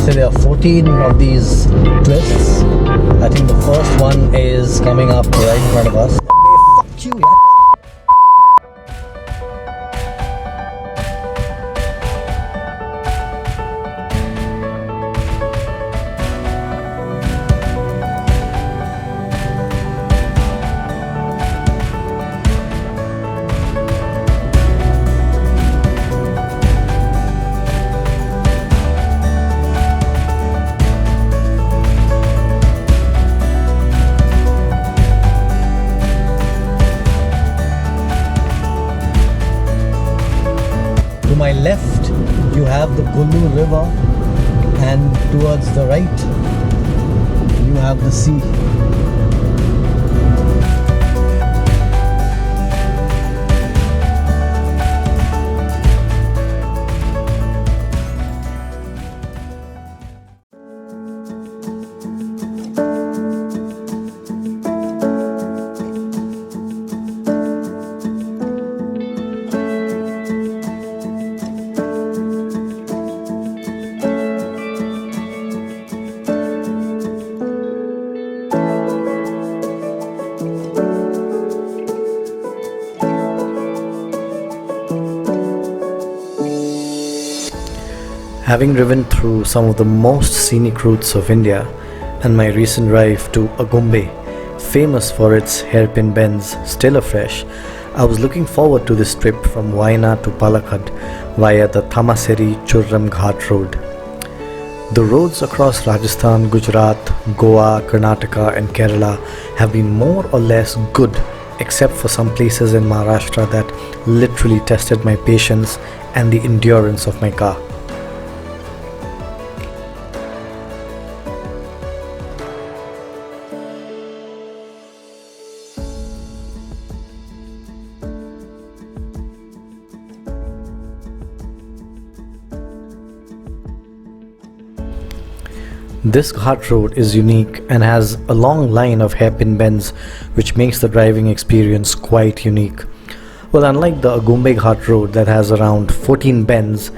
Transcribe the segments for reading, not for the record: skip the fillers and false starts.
say there are 14 of these twists. I think the first one is coming up right in front of us. Fuck you, yeah. To my left, you have the Gulu River, and towards the right, you have the sea. Having driven through some of the most scenic routes of India and my recent drive to Agumbe, famous for its hairpin bends still afresh, I was looking forward to this trip from Waynad to Palakkad via the Thamaserry Churram Ghat Road. The roads across Rajasthan, Gujarat, Goa, Karnataka and Kerala have been more or less good, except for some places in Maharashtra that literally tested my patience and the endurance of my car. This Ghat road is unique and has a long line of hairpin bends, which makes the driving experience quite unique. Well, unlike the Agumbe Ghat road that has around 14 bends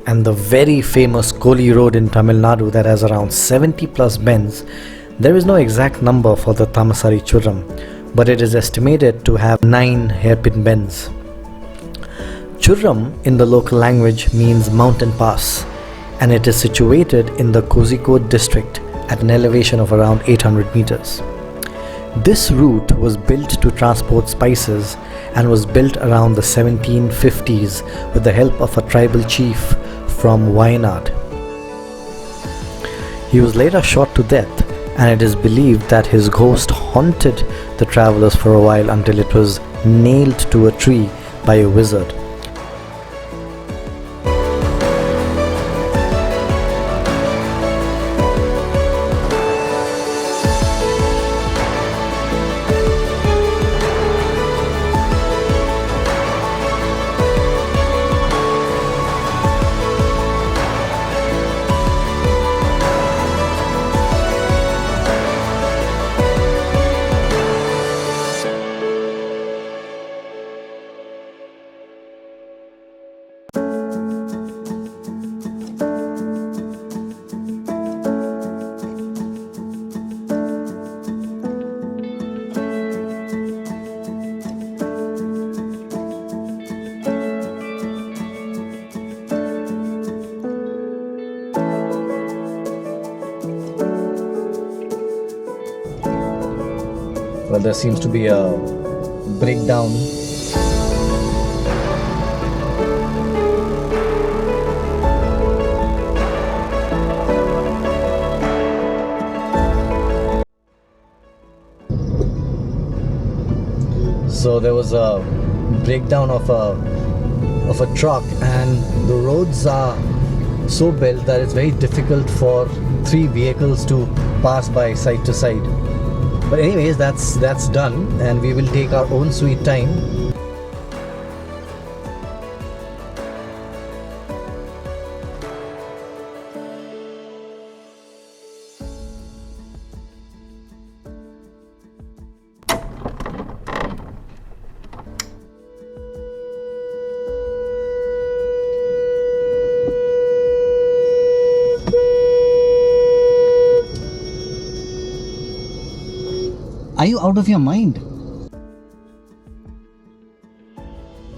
and the very famous Koli road in Tamil Nadu that has around 70 plus bends, there is no exact number for the Thamaserry Churram, but it is estimated to have 9 hairpin bends. Churram in the local language means mountain pass, and it is situated in the Kozhikode district at an elevation of around 800 meters. This route was built to transport spices and was built around the 1750s with the help of a tribal chief from Waynad. He was later shot to death, and it is believed that his ghost haunted the travelers for a while until it was nailed to a tree by a wizard. Well, there seems to be a breakdown. So there was a breakdown of a truck, and the roads are so built that it's very difficult for 3 vehicles to pass by side to side. But anyways, that's done, and we will take our own sweet time. Are you out of your mind?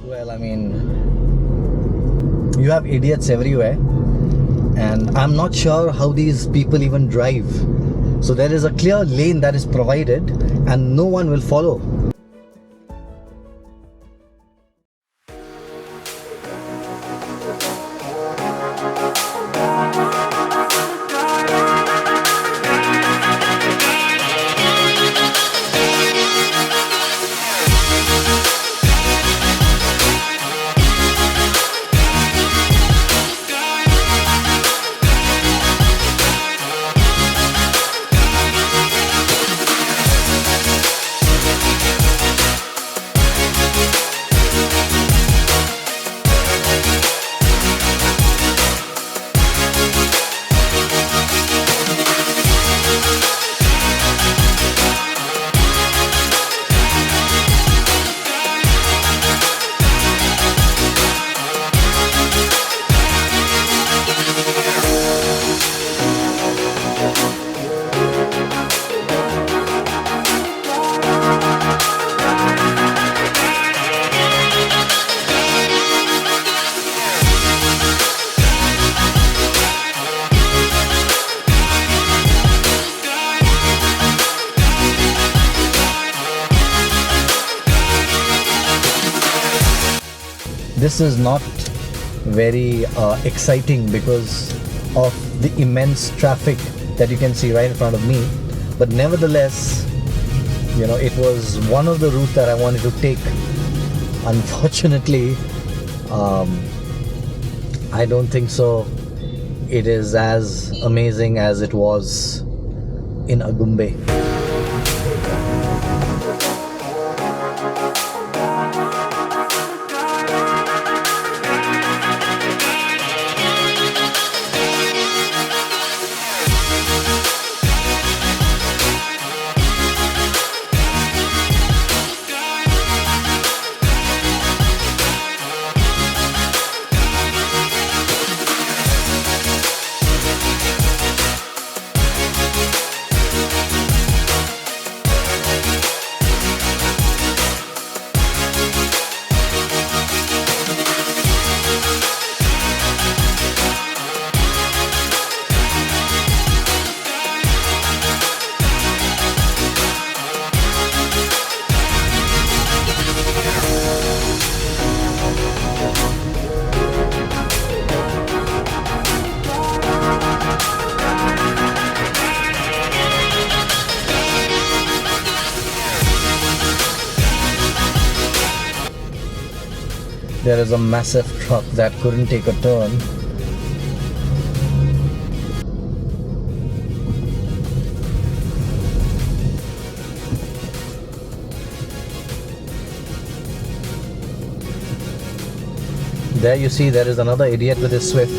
Well, I mean, you have idiots everywhere, and I'm not sure how these people even drive. So there is a clear lane that is provided and no one will follow. This is not very exciting because of the immense traffic that you can see right in front of me, but nevertheless, you know, it was one of the routes that I wanted to take. Unfortunately, I don't think so it is as amazing as it was in Agumbe. There is a massive truck that couldn't take a turn. There you see, there is another idiot with his Swift.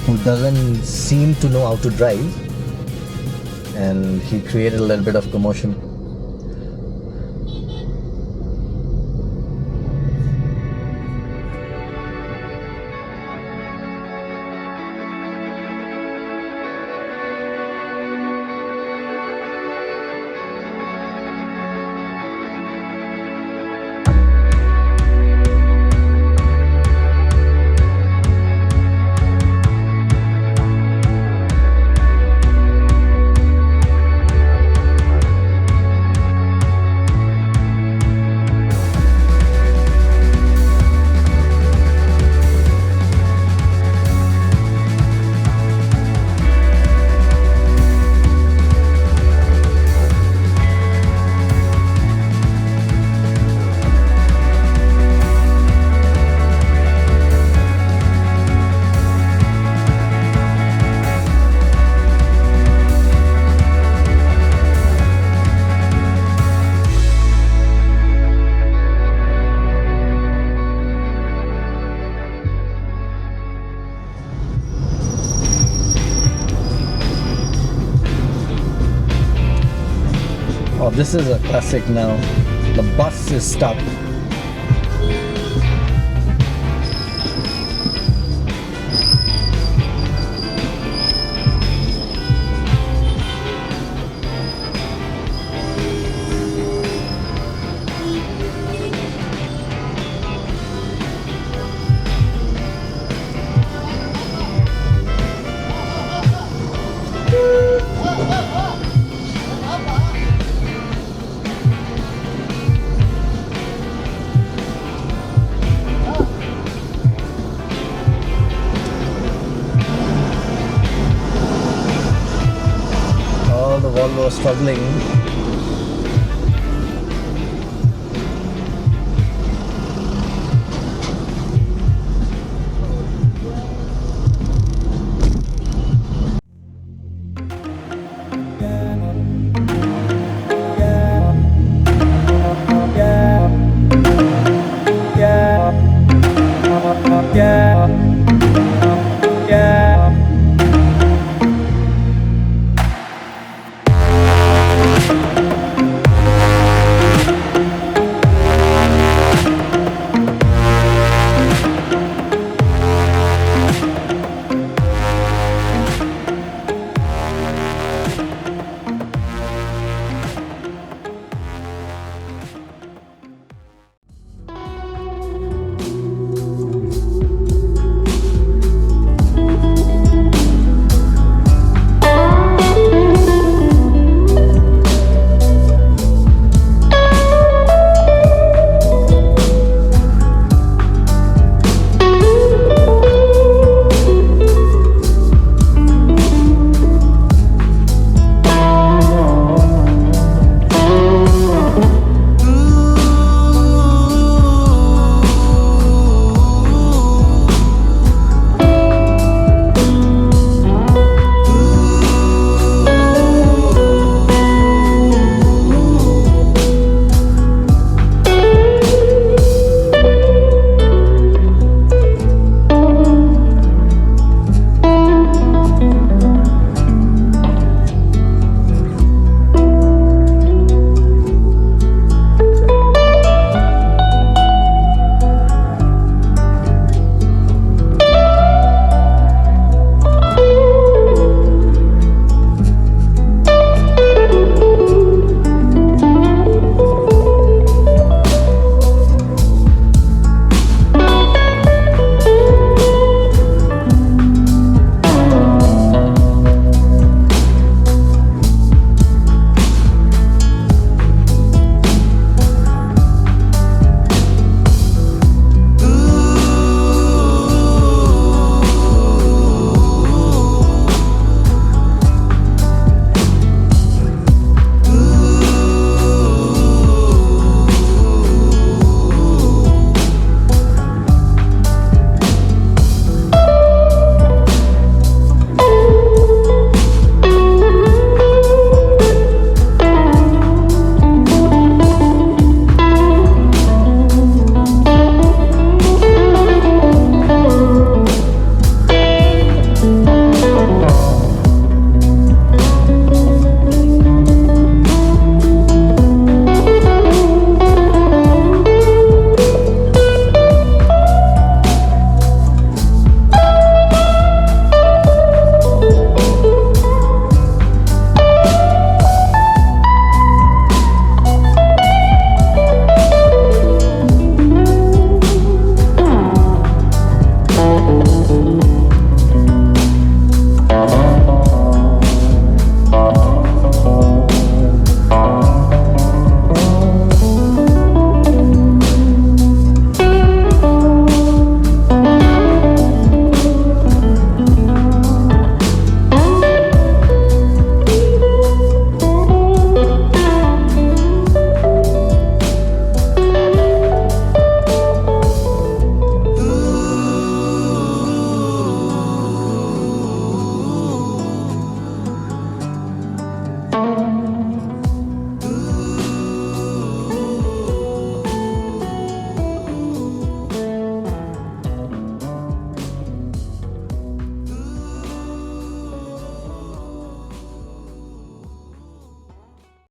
Who doesn't seem to know how to drive. And he created a little bit of commotion. Oh, this is a classic now. The bus is stuck. struggling